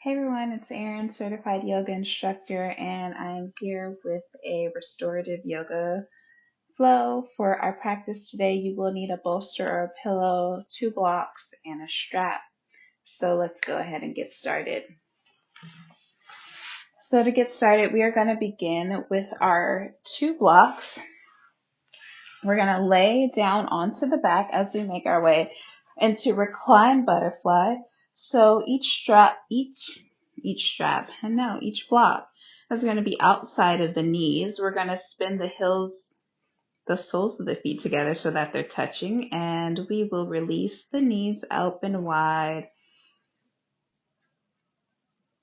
Hey everyone, it's Erin, certified yoga instructor, and I'm here with a restorative yoga flow. For our practice today, you will need a bolster or a pillow, two blocks, and a strap. So let's go ahead and get started. So to get started, we are going to begin with our two blocks. We're going to lay down onto the back as we make our way into recline butterfly. So each block is going to be outside of the knees. We're going to spin the soles of the feet together so that they're touching, and we will release the knees open wide.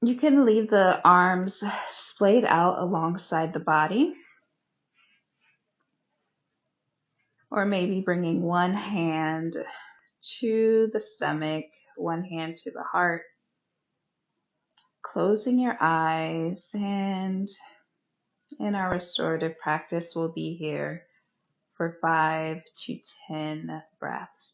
You can leave the arms splayed out alongside the body, or maybe bringing one hand to the stomach, one hand to the heart, closing your eyes, and in our restorative practice, we'll be here for 5 to 10 breaths.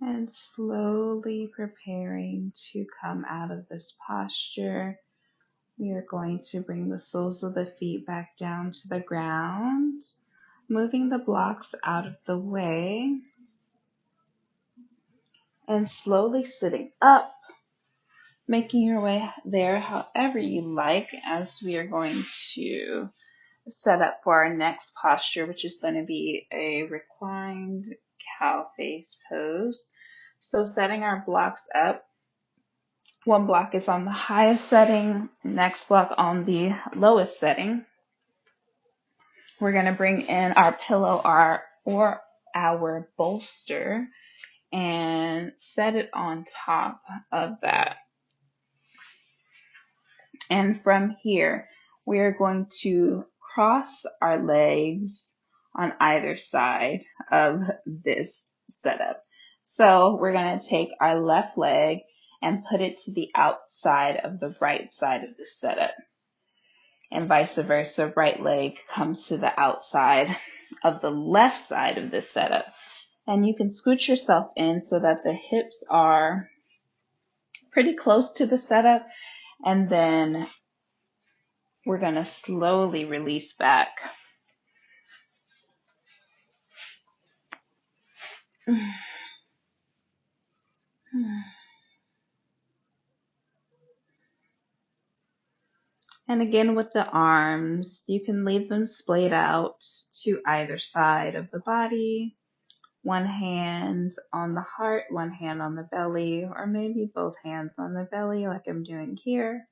And slowly preparing to come out of this posture, we are going to bring the soles of the feet back down to the ground, moving the blocks out of the way, and slowly sitting up, making your way there however you like, as we are going to set up for our next posture, which is going to be a reclined cow face pose. So setting our blocks up, one block is on the highest setting, next block on the lowest setting. We're going to bring in our pillow or our bolster and set it on top of that. And from here, we are going to cross our legs on either side of this setup. So we're going to take our left leg and put it to the outside of the right side of the setup. And vice versa, right leg comes to the outside of the left side of this setup. And you can scooch yourself in so that the hips are pretty close to the setup, and then we're going to slowly release back. And again, with the arms, you can leave them splayed out to either side of the body. One hand on the heart, one hand on the belly, or maybe both hands on the belly like I'm doing here.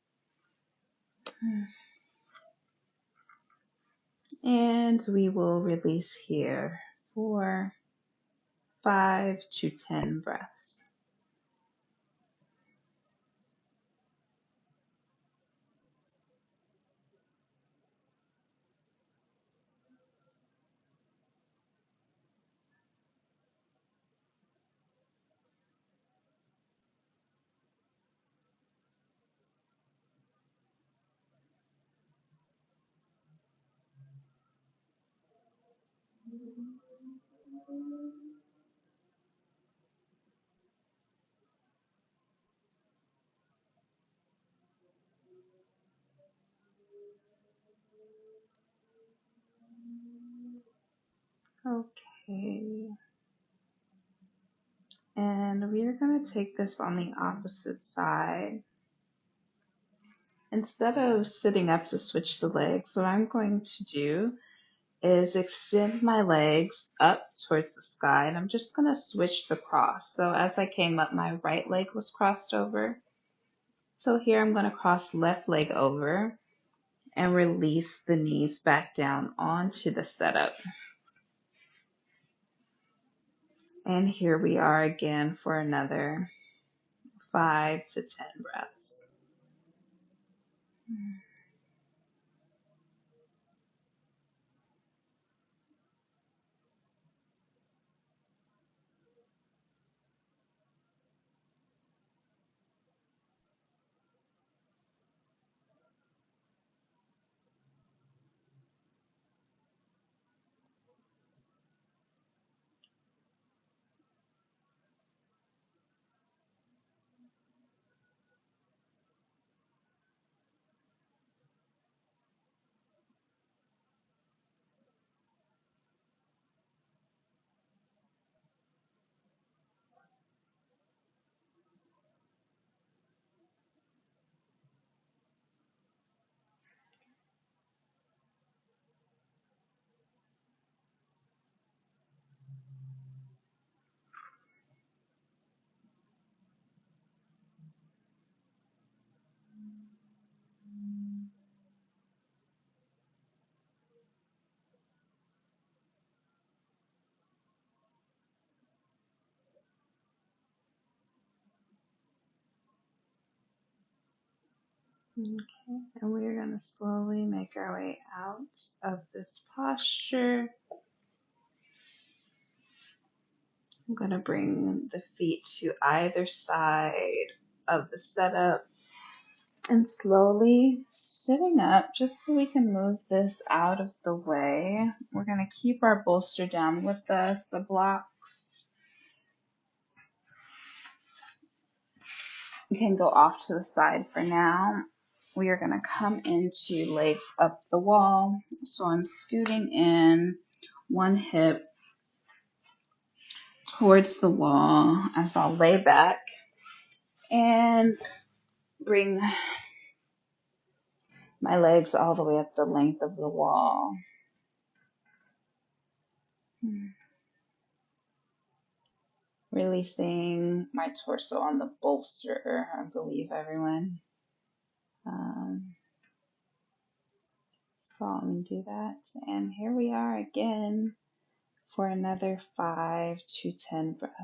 And we will release here for 5 to 10 breaths. Okay. And we are going to take this on the opposite side. Instead of sitting up to switch the legs, what I'm going to do is extend my legs up towards the sky, and I'm just going to switch the cross. So as I came up, my right leg was crossed over. So here I'm going to cross left leg over and release the knees back down onto the setup. And here we are again for another 5 to 10 breaths. Okay, and we are going to slowly make our way out of this posture. I'm going to bring the feet to either side of the setup and slowly sitting up just so we can move this out of the way. We're going to keep our bolster down with us, the blocks. We can go off to the side for now. We are going to come into legs up the wall. So I'm scooting in one hip towards the wall as I'll lay back and bring my legs all the way up the length of the wall. Releasing my torso on the bolster, I believe everyone saw me do that. And here we are again for another 5 to 10 breaths.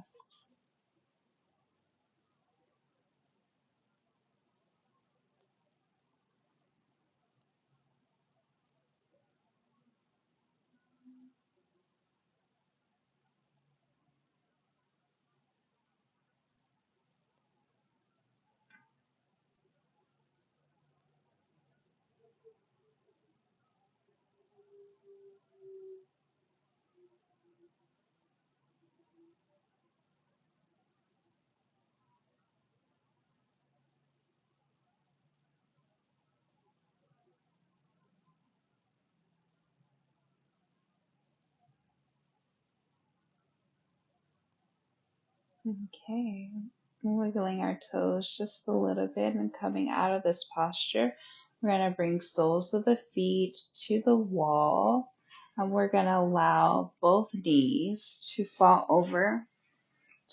Okay, wiggling our toes just a little bit and coming out of this posture. We're going to bring soles of the feet to the wall, and we're going to allow both knees to fall over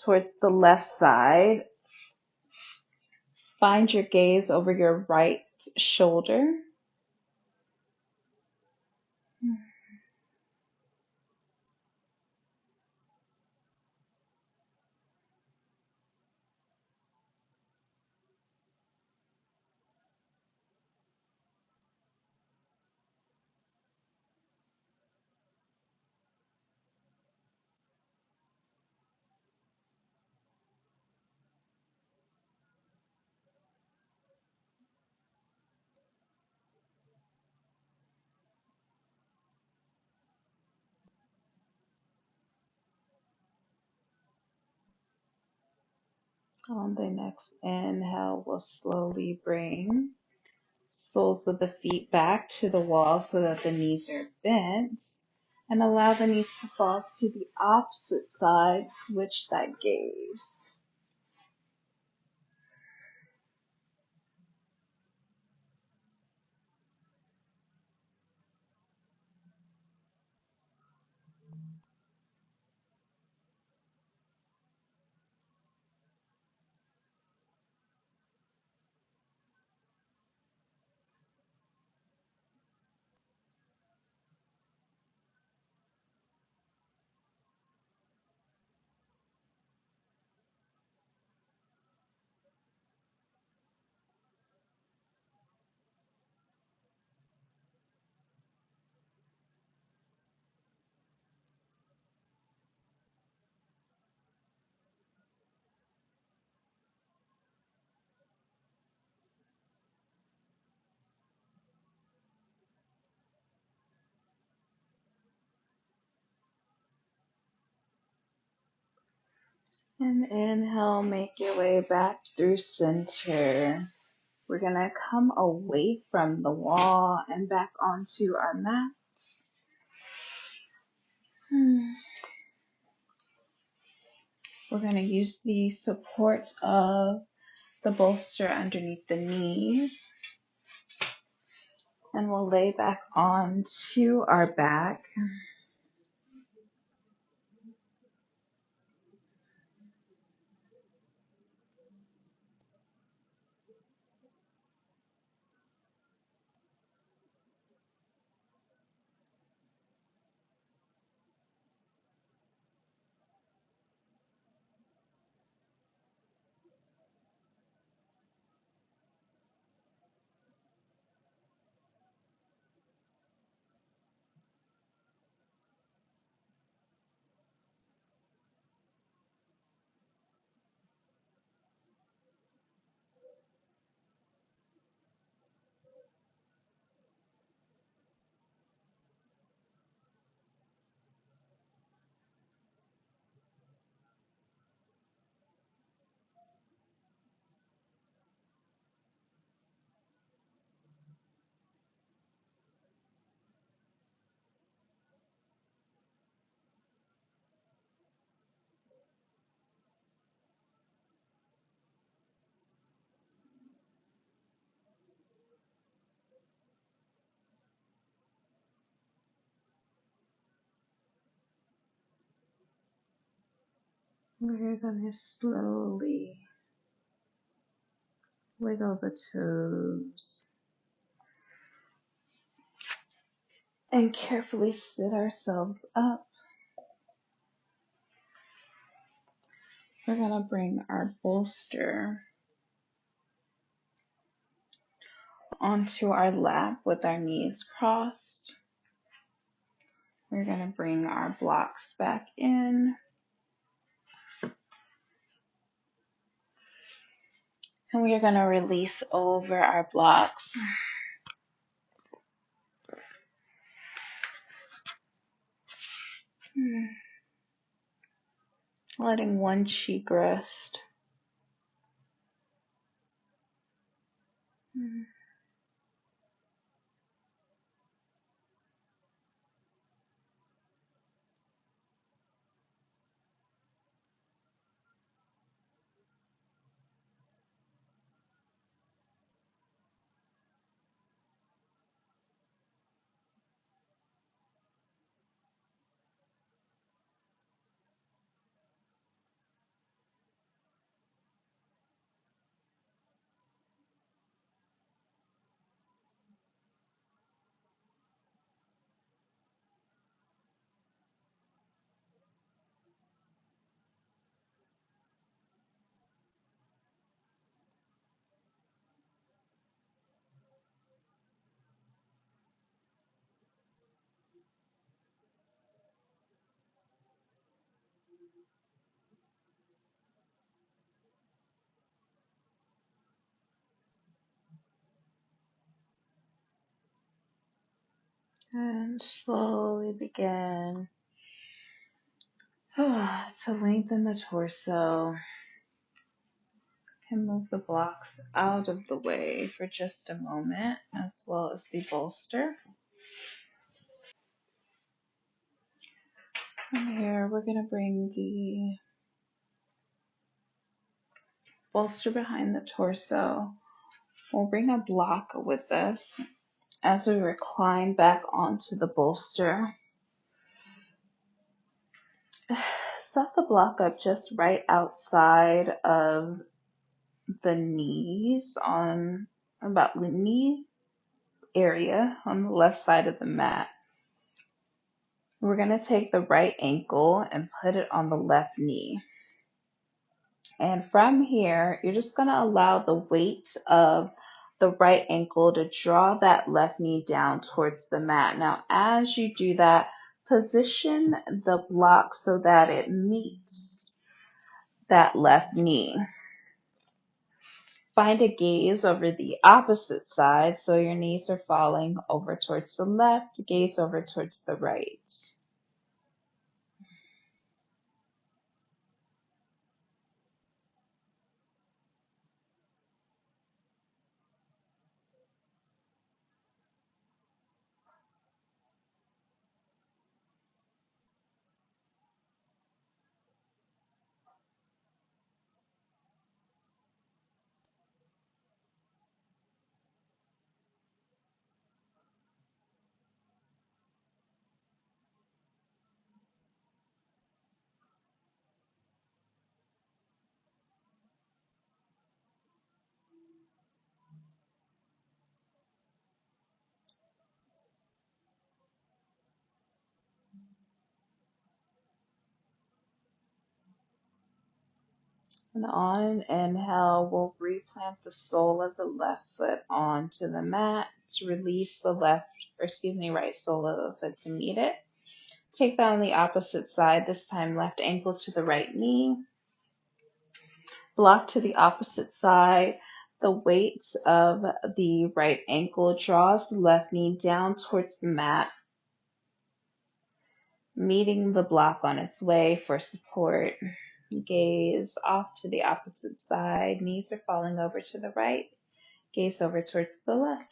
towards the left side. Find your gaze over your right shoulder. On the next inhale, we'll slowly bring soles of the feet back to the wall so that the knees are bent, and allow the knees to fall to the opposite side. Switch that gaze. And inhale, make your way back through center. We're going to come away from the wall and back onto our mats. We're going to use the support of the bolster underneath the knees. And we'll lay back onto our back. We're going to slowly wiggle the toes and carefully sit ourselves up. We're going to bring our bolster onto our lap with our knees crossed. We're going to bring our blocks back in. And we are going to release over our blocks. Letting one cheek rest. And slowly begin to lengthen the torso and move the blocks out of the way for just a moment, as well as the bolster. From here, we're going to bring the bolster behind the torso. We'll bring a block with us as we recline back onto the bolster. Set the block up just right outside of the knees, on about the knee area on the left side of the mat. We're going to take the right ankle and put it on the left knee. And from here, you're just going to allow the weight of the right ankle to draw that left knee down towards the mat. Now, as you do that, position the block so that it meets that left knee. Find a gaze over the opposite side so your knees are falling over towards the left, gaze over towards the right. And on an inhale, we'll replant the sole of the left foot onto the mat to release the right sole of the foot to meet it. Take that on the opposite side, this time left ankle to the right knee. Block to the opposite side. The weight of the right ankle draws the left knee down towards the mat, meeting the block on its way for support. Gaze off to the opposite side. Knees are falling over to the right. Gaze over towards the left.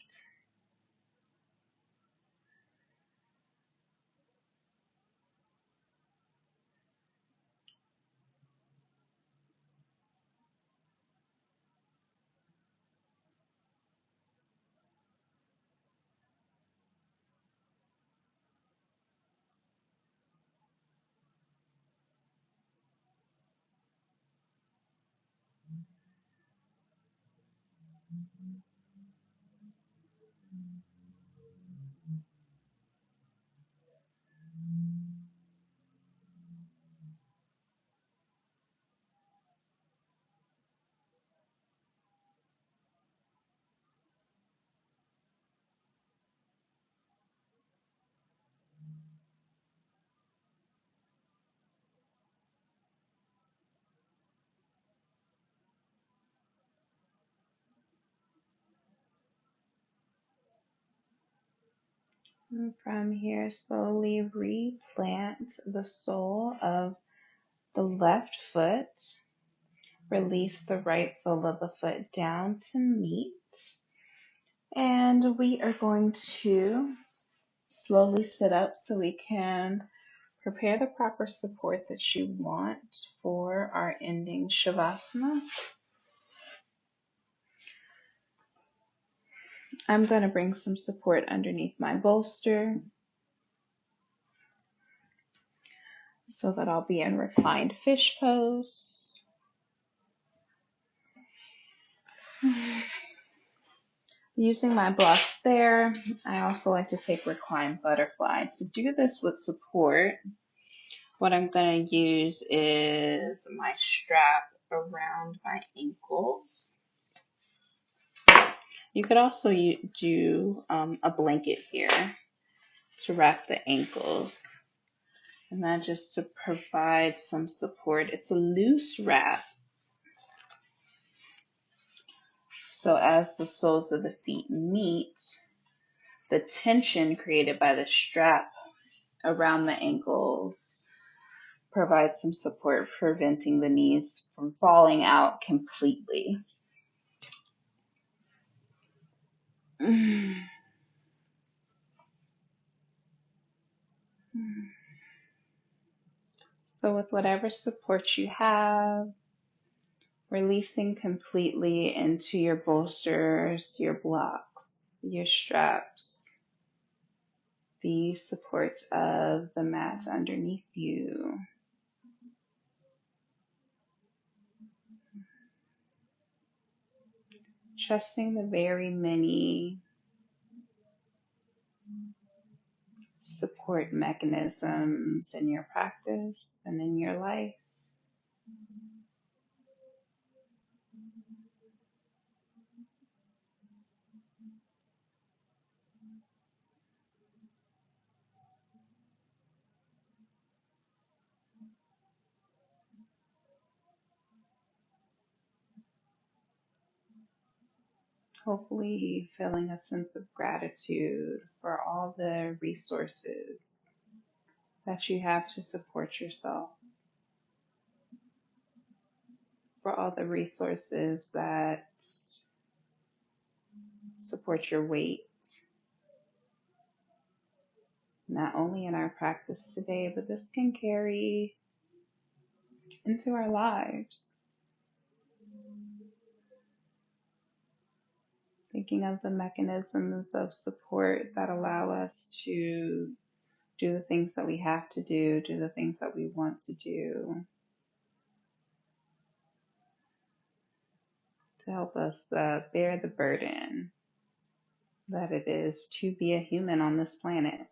And from here, slowly replant the sole of the left foot. Release the right sole of the foot down to meet. And we are going to slowly sit up so we can prepare the proper support that you want for our ending Shavasana. I'm going to bring some support underneath my bolster so that I'll be in reclined fish pose. Using my blocks there, I also like to take reclined butterfly. To do this with support, what I'm going to use is my strap around my ankles. You could also do a blanket here to wrap the ankles. And that just to provide some support. It's a loose wrap. So as the soles of the feet meet, the tension created by the strap around the ankles provides some support, preventing the knees from falling out completely. So with whatever support you have, releasing completely into your bolsters, your blocks, your straps, the support of the mat underneath you. Trusting the very many support mechanisms in your practice and in your life. Hopefully feeling a sense of gratitude for all the resources that you have to support yourself, for all the resources that support your weight, not only in our practice today, but this can carry into our lives. Thinking of the mechanisms of support that allow us to do the things that we have to do the things that we want to do, to help us bear the burden that it is to be a human on this planet.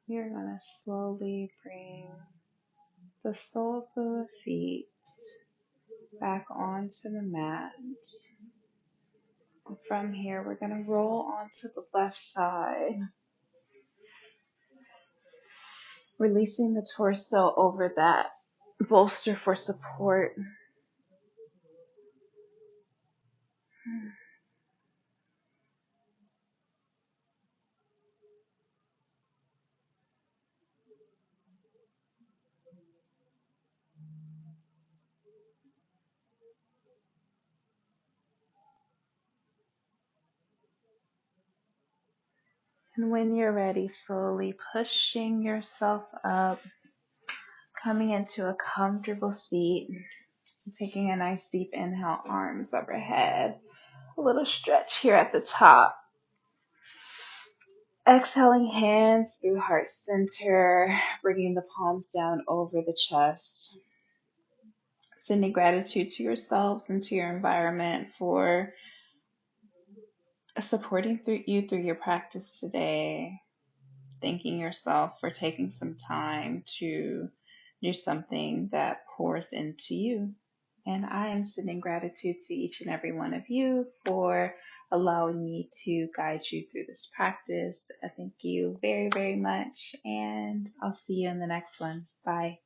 You're going to slowly bring the soles of the feet back onto the mat. And from here, we're going to roll onto the left side, releasing the torso over that bolster for support. And when you're ready, slowly pushing yourself up, coming into a comfortable seat, taking a nice deep inhale, arms overhead, a little stretch here at the top. Exhaling, hands through heart center, bringing the palms down over the chest. Sending gratitude to yourselves and to your environment for supporting you through your practice today. Thanking yourself for taking some time to do something that pours into you. And I am sending gratitude to each and every one of you for allowing me to guide you through this practice. I thank you very, very much, and I'll see you in the next one. Bye.